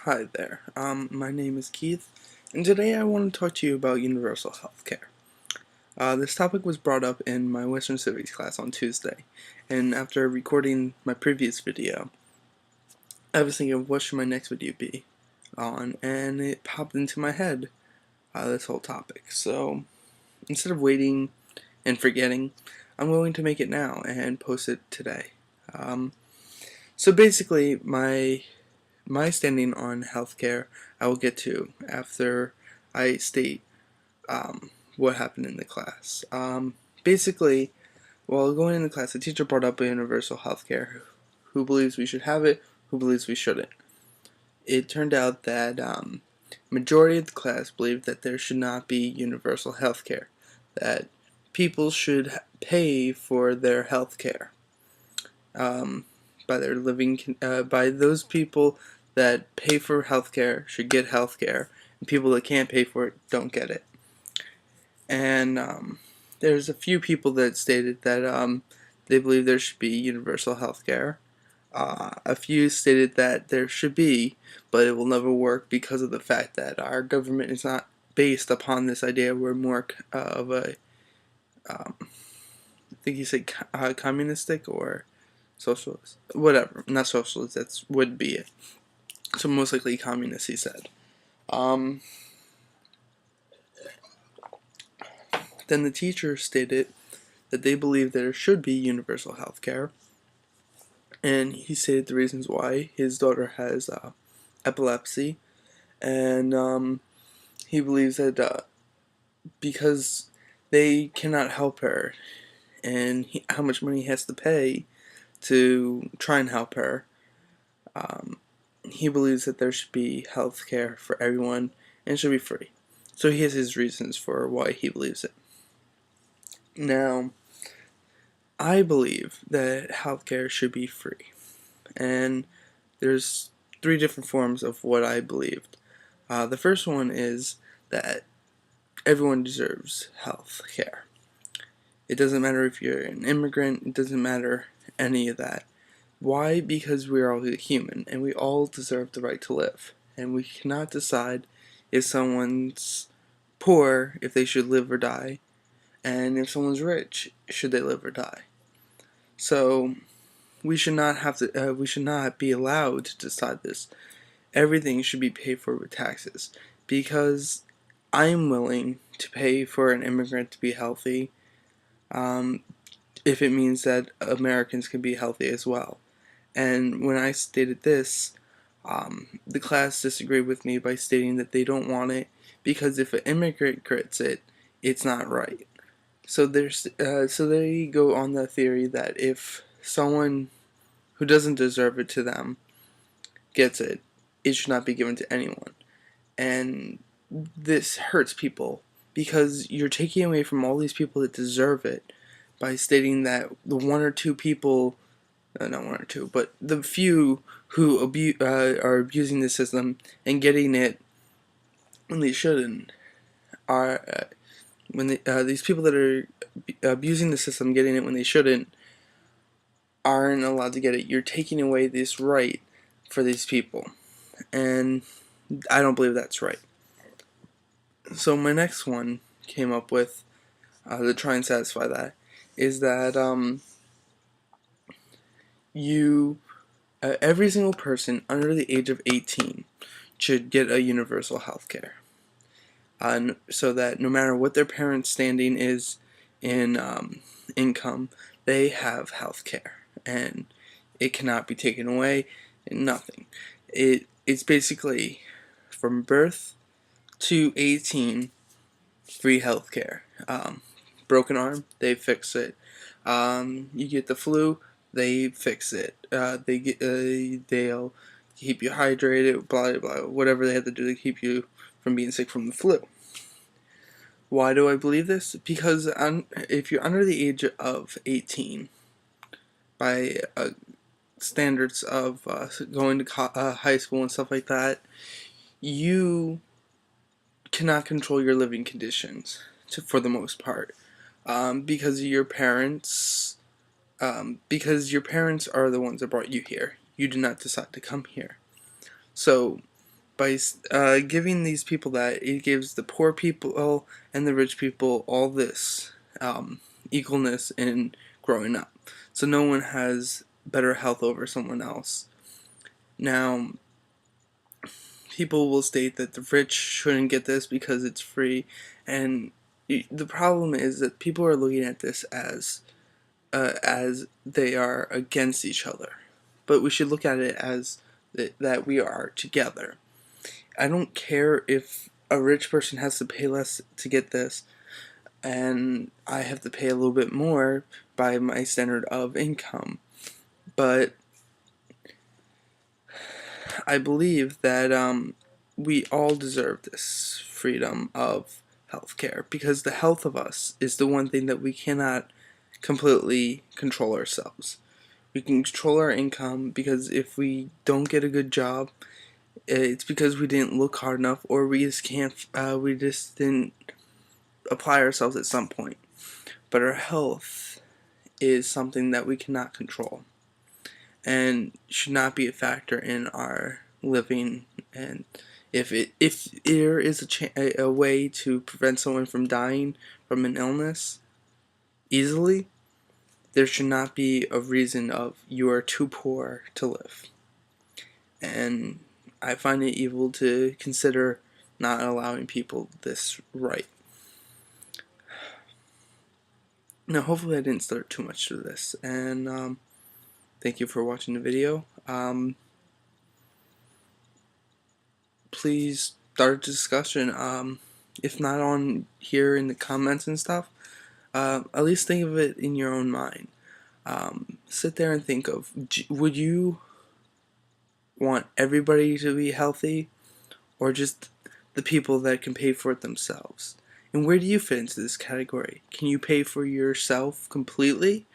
Hi there. My name is Keith, and today I want to talk to you about universal health care. This topic was brought up in my Western Civics class on Tuesday, and after recording my previous video, I was thinking of what should my next video be on, and it popped into my head, this whole topic. So, instead of waiting and forgetting, I'm going to make it now and post it today. So basically, my standing on healthcare I will get to after I state what happened in the class. Basically, while going into class, the teacher brought up universal healthcare. Who believes we should have it? Who believes we shouldn't? It turned out that majority of the class believed that there should not be universal healthcare. That people should pay for their healthcare. By their living, by those people that pay for healthcare should get healthcare, and people that can't pay for it don't get it. And there's a few people that stated that they believe there should be universal healthcare. A few stated that there should be, but it will never work because of the fact that our government is not based upon this idea. We're more of a, I think you said communistic or socialist, whatever, not socialist, that would be it. So most likely communist, he said. Then the teacher stated that they believe there should be universal health care, and he stated the reasons why. His daughter has epilepsy, and he believes that because they cannot help her, and how much money he has to pay to try and help her, he believes that there should be health care for everyone and it should be free. So he has his reasons for why he believes it. Now, I believe that healthcare should be free, and there's three different forms of what I believed. The first one is that everyone deserves health care. It doesn't matter if you're an immigrant, it doesn't matter any of that. Why? Because we're all human, and we all deserve the right to live. And we cannot decide if someone's poor, if they should live or die, and if someone's rich, should they live or die. So we should not have to. We should not be allowed to decide this. Everything should be paid for with taxes, because I'm willing to pay for an immigrant to be healthy, if it means that Americans can be healthy as well. And when I stated this, the class disagreed with me by stating that they don't want it because if an immigrant gets it, it's not right. So they go on the theory that if someone who doesn't deserve it to them gets it, it should not be given to anyone. And this hurts people because you're taking away from all these people that deserve it by stating that the one or two people, not one or two, but the few who are abusing the system and getting it when they shouldn't are these people that are abusing the system, getting it when they shouldn't, aren't allowed to get it. You're taking away this right for these people, and I don't believe that's right. So my next one came up with to try and satisfy that is that every single person under the age of 18 should get a universal health care. So that no matter what their parents' standing is in income, they have health care, and it cannot be taken away, nothing. It's basically from birth to 18, free health care. Broken arm, they fix it. You get the flu, they fix it. They'll keep you hydrated, blah blah blah, whatever they have to do to keep you from being sick from the flu. Why do I believe this? Because if you're under the age of 18, by standards of going to high school and stuff like that, you cannot control your living conditions for the most part, because your parents are the ones that brought you here. You did not decide to come here. So by giving these people that, it gives the poor people and the rich people all this equalness in growing up. So no one has better health over someone else. Now, people will state that the rich shouldn't get this because it's free, and the problem is that people are looking at this as they are against each other. But we should look at it as that we are together. I don't care if a rich person has to pay less to get this, and I have to pay a little bit more by my standard of income. But I believe that we all deserve this freedom of healthcare, because the health of us is the one thing that we cannot completely control ourselves. We can control our income, because if we don't get a good job, it's because we didn't look hard enough, or we just can't. We just didn't apply ourselves at some point. But our health is something that we cannot control, and should not be a factor in our living. And if there is a way to prevent someone from dying from an illness easily, there should not be a reason of you are too poor to live. And I find it evil to consider not allowing people this right. Now, hopefully I didn't start too much to this, and thank you for watching the video. Please start a discussion, if not on here in the comments and stuff, at least think of it in your own mind. Sit there and think of, would you want everybody to be healthy, or just the people that can pay for it themselves? And where do you fit into this category? Can you pay for yourself completely?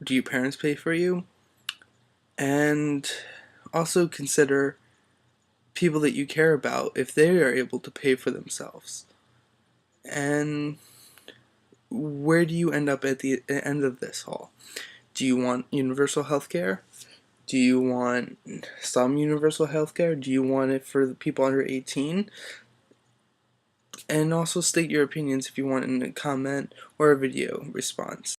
Do your parents pay for you? And also consider people that you care about, if they are able to pay for themselves. And where do you end up at the end of this all? Do you want universal health care? Do you want some universal health care? Do you want it for the people under 18? And also state your opinions if you want in a comment or a video response.